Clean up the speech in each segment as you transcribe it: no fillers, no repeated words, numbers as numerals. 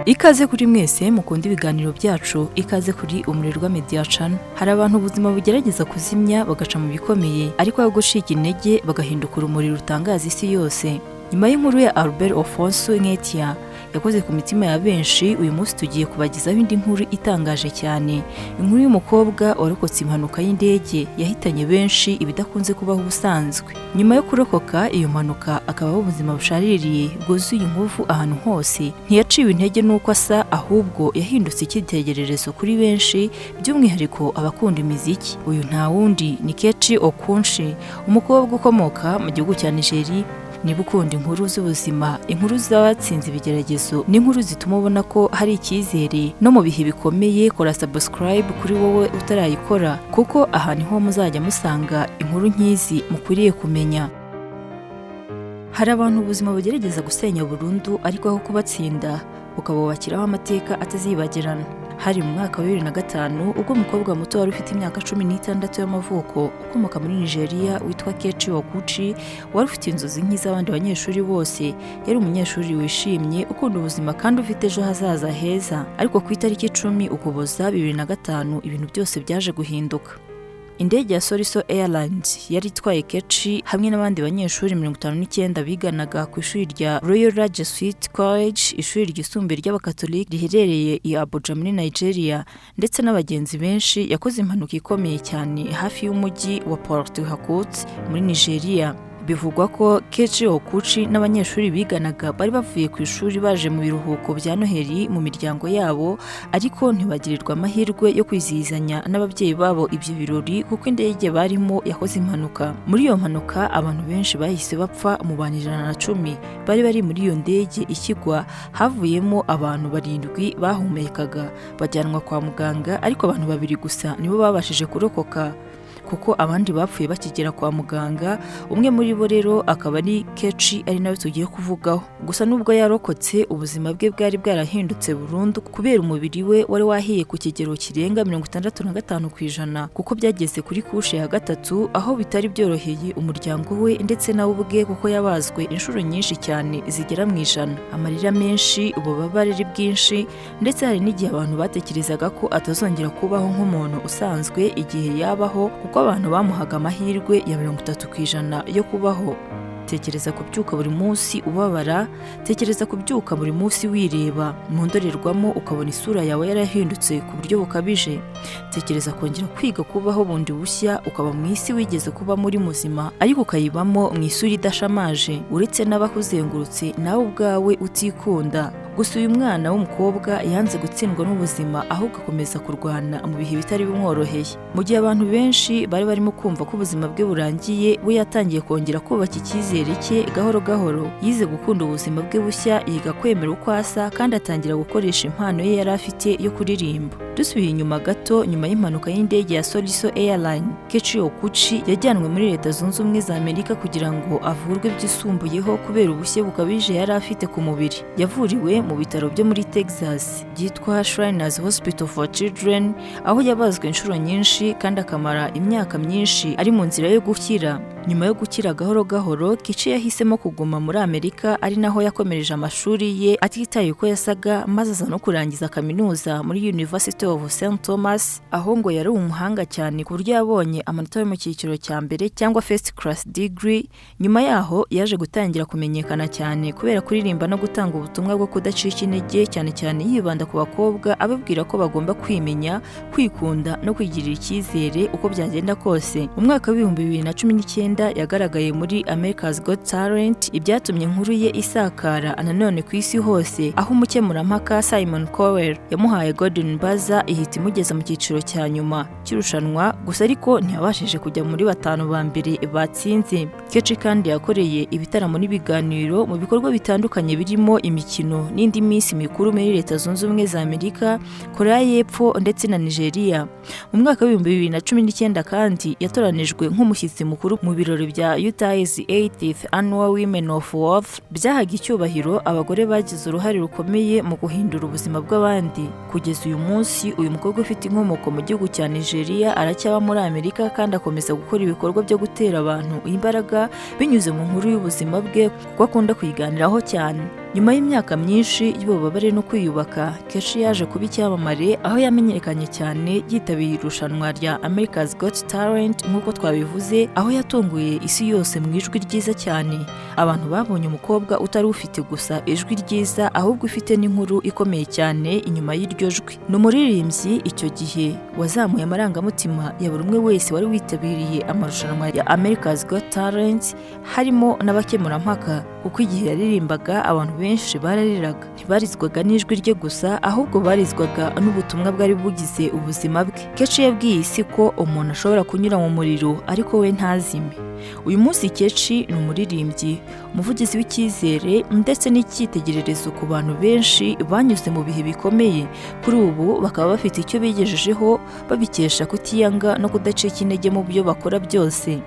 Ikaze kuri mwese mukunda ibiganiro byacu, ikaze kuri Umurerwa Media Channel. Hari abantu ubuzima bugerageza kuzimya bagaca mu bikomeye, ariko aho gushika intege bagahinduka urumuri rutangaza isi yose. Nyuma y'inkuru ya Albert Ofonso Nketia yakoze ku mitima ya benshi, uyu munsi tugiye kubagizaho indi nkuru itangaje cyane. Inkuru y'umukobwa warokotse impanuka y'indege yahitanye benshi ibidakunze kubaho ubusanzwe. Nyuma yo kurokoka iyo mpanuka akabaho ubuzima bushaririye bwuzuye inkovu ahantu hose, ntiyaciwe intege nuko asa, ahubwo yahindutse icyitegererezo kuri benshi, by'umwihariko abakunda imiziki. Uyu nta wundi ni Kechi Okunshi, umukobwa ukomoka mu gihugu cya Nigeria. Niba ukunda inkuru z'ubuzima, inkuru z'abatsinze ibigeragezo, n'inkuru zituma ubona ko hari icyizere no mu bihe bikomeye, kora subscribe kuri wowe utarayikora, kuko aha niho muzajya musanga inkuru nk'izi mukwiriye kumenya. Hari abantu ubuzima bugerageza gusenya burundu, ariko aho kubatsinda ukabubakiraho amateka atazibagirana. Hari mu mwaka wa 2005 ubwo umukobwa muto wari ufite imyaka 16 y'amavuko ukomoka muri Nigeria witwa Kechi Okunshi, wari ufite inzozi nk'iz'abandi banyeshuri bose. Yari umunyeshuri wishimye, ukunda ubuzima kandi ufite ejo hazaza heza, ariko ku itariki 10 Ukuboza 2005 ibintu byose byaje guhinduka. Indege ya Soriso Airlines yari itwaye Kechi hamwe n'abandi banyeshuri 59 biganaga ku ishuri rya Royal Jesuit College, ishuri ryisumbuye ry'abakatolika riherereye i Abuja muri Nigeria, ndetse n'abagenzi benshi. Yakoze impanuka ikomeye cyane hafi y'umujyi wa Port Harcourt muri Nigeria. Bivugwa ko Kechi Okunshi n'abanyeshuri biganaga bari bavuye ku ishuri baje mu biruhuko bya Noheli mu miryango yabo, ariko ntibagirirwa amahirwe yo kwizihizanya n'ababyeyi babo ibyo birori kuko indege barimo yakoze impanuka. Muri iyo mpanuka abantu benshi bahise bapfa. Mu bantu 110 bari muri iyo ndege ikigwa, havuyemo abantu 7 bahumekaga bajyanwa kwa muganga, ariko abantu 2 gusa nibo babashije kurokoka kuko abandi bapfuye bakigera kwa muganga. Umwe muri bo rero akaba ari Kechi, ari nawe tugiye kuvugaho. Gusa nubwo yarokotse, ubuzima bwe bwari bwarahindutse burundu kubera umubiri we wari wahiye ku kigero kirenga 65%, kuko byageze kuri kushe ya 3, aho bitari byoroheye umuryango we ndetse nawe ubwe, kuko yabazwe inshuro nyinshi cyane zigera mu 100. Amarira menshi, ububabare bwinshi, ndetse hari n'igihe abantu batekerezaga ko atazongera kubaho nk'umuntu usanzwe igihe yabaho, kuko abantu bamuhaga amahirwe ya 30% yo kubaho. Tekereza kubyuka buri munsi ubabara, tekereza kubyuka buri munsi wireba mu ndorerwamo ukabona isura yawe yarahindutse ku buryo bukabije. Tekereza kongera kwiga kubaho bundi bushya, ukaba mu isi wigeze kuba muri muzima, ariko ukayibamo mu isura idashamaje, uretse n'abakuzengurutse nawe ubwawe utikunda. Gusa uyu mwana w'umukobwa yanze gutsindwa n'ubuzima, ahubwo akomeza kurwana mu bihe bitari bimworoheye. Mu gihe abantu benshi bari barimo kumva ko ubuzima bwe burangiye, we yatangiye kongera kubaka icyizere cye gahoro gahoro. Yize gukunda ubuzima bwe bushya, yiga kwemera uko asa, kandi atangira gukoresha impano ye yari afite yo kuririmba. Dusubiye inyuma gato, nyuma y'impanuka y'indege ya Soriso Airline, Kechi Okunshi yajyanwe muri Leta Zunze Ubumwe za Amerika kugira ngo avurwe byisumbuyeho kubera ubushye bukabije yari afite ku mubiri. Yavuriwe mu bitaro byo muri Texas byitwa Shriners Hospital for Children, aho yabazwe inshuro nyinshi kandi akamara imyaka myinshi ari mu nzira yo gukira. Nyuma yo gukira gahoro gahoro, Kechi yahisemo kuguma muri Amerika, ari naho yakomereje amashuri ye atitaye uko yasaga, maze aza no kurangiza kaminuza muri University of St. Thomas, aho ngo yari umuhanga cyane ku buryo yabonye amanota yo mu cyiciro cya mbere cyangwa first class degree. Nyuma yaho yaje gutangira kumenyekana cyane kubera kuririmba no gutanga ubutumwa bwo kudacika intege, cyane cyane yibanda ku bakobwa, ababwira ko bagomba kwimenya, kwikunda no kwigirira icyizere uko byagenda kose. Mu mwaka wa 2019 yagaragaye muri America's Got Talent, ibyatumye inkuru ye isakara nanone ku isi hose, aho umukemurampaka Simon Cowell yamuhaye Golden Buzzer ihita imugeza mu cyiciro cya nyuma cy'irushanwa. Gusa ariko ntiyabashije kujya muri 5 ba mbere batsinze. Kechi kandi yakoreye ibitaramo n'ibiganiro mu bikorwa bitandukanye birimo imikino n'indi minsi mikuru muri Leta Zunze Ubumwe za Amerika, Korea y'Epfo ndetse na Nigeria. Mu mwaka wa 2019 kandi yatoranijwe nk'umushyitsi mukuru mu birori bya Utah's 80th Annual Women of Worth, byahaga icyubahiro abagore bagize uruhare rukomeye mu guhindura ubuzima bw'abandi. Kugeza uyu munsi, uyu mukobwa ufite inkomoko mu gihugu cya Nigeria aracyaba muri Amerika, kandi akomeza gukora ibikorwa byo gutera abantu imbaraga binyuze mu nkuru y'ubuzima bwe, kuko akunda kuyiganiraho cyane. Nyuma y'imyaka myinshi y'ububabare no kwiyubaka, Keshi yaje kuba icyamamare aho yamenyekanye cyane yitabiriye irushanwa rya America's Got Talent nk'uko twabivuze, aho yatunguye isi yose mu ijwi ryiza cyane. Abantu babonye umukobwa utari ufite gusa ijwi ryiza ahubwo ufite n'inkuru ikomeye cyane inyuma y'iryo jwi. Ni umuririmbyi icyo gihe wazamuye amarangamutima ya buri umwe wese wari witabiriye amarushanwa ya America's Got Talent, harimo n'abakemurampaka, kuko igihe yaririmbaga abantu benshi barariraga. Ntibarizwaga n'ijwi rye gusa ahubwo barizwaga n'ubutumwa bwari bugize ubuzima bwe. Keshi yabwiye isi ko umuntu ashobora kunyura mu muriro ariko we ntazime. Uyu munsi Keshi ni umuririmbyi, umuvugizi w'icyizere ndetse n'icyitegererezo ku bantu benshi banyuze mu bihe bikomeye. Kuri ubu bakaba bafite icyo bigejejeho babikesha kutiyanga no kudacika intege mu byo bakora byose.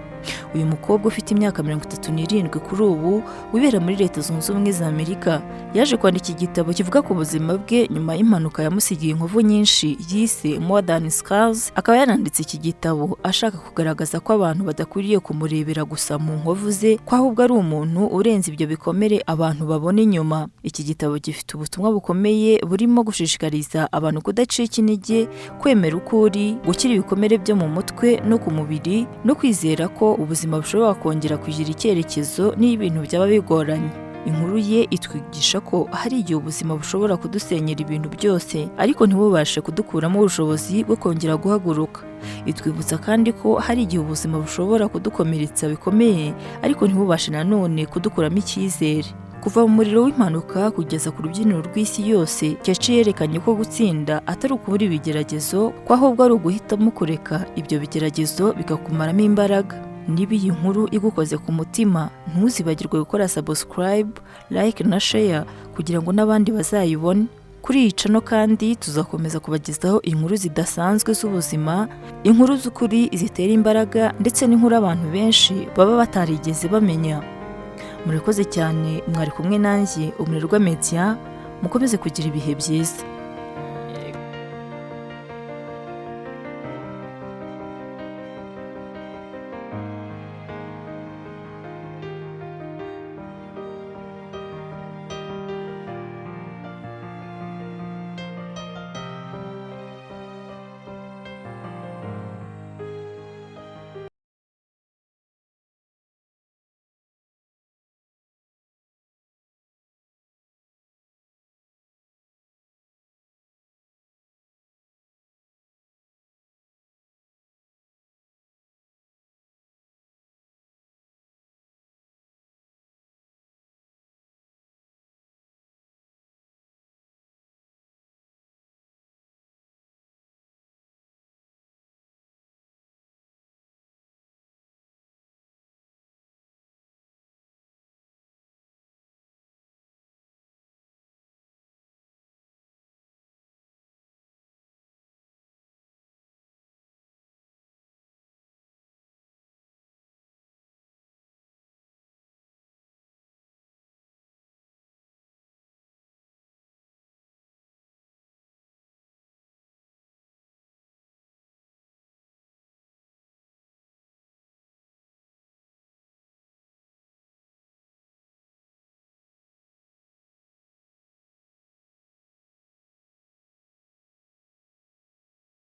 Uyu mukobwa ufite imyaka 37 kuri ubu wibera muri Leta Zunze Ubumwe za Amerika, yaje kwandika igitabo kivuga ku buzima bwe nyuma y'impanuka yamusigiye inkovu nyinshi yise More Than Scars. Akaba yaranditse iki gitabo ashaka kugaragaza ko abantu badakwiriye kumurebera gusa mu nkovu ze, ko ahubwo ari umuntu urenze ibyo bikomere abantu babona inyuma. Iki gitabo gifite ubutumwa bukomeye burimo gushishikariza abantu kudacika intege, kwemera uko uri, gukira ibikomere byo mu mutwe no ku mubiri, no kwizera ko ubuzima bushobora kongera kugira icyerekezo niyo ibintu byaba bigoranye. Inkuru ye itwigisha ko hari igihe ubuzima bushobora kudusenyera ibintu byose ariko ntibubashe kudukuramo ubushobozi bwo kongera guhaguruka. Itwibutsa kandi ko hari igihe ubuzima bushobora kudukomeretsa bikomeye ariko ntibubashe nanone kudukuramo icyizere. Kuva mu muriro w'impanuka kugeza ku rubyiniro rw'isi yose, Keshi yerekanye ko gutsinda atari ukubura ibigeragezo, ko ahubwo ari uguhitamo kureka ibyo bigeragezo bikakumaramo imbaraga. Niba iyi nkuru igukoze ku mutima, ntuzibagirwe gukora subscribe, like na share kugira ngo n'abandi bazayibone. Kuri iyi channel kandi tuzakomeza kubagezaho inkuru zidasanzwe z'ubuzima, inkuru z'ukuri zitera imbaraga ndetse n'inkuru abantu benshi baba batarigeze bamenya. Murakoze cyane, mwari kumwe nanjye Umurerwa Media, mukomeze kugira ibihe byiza.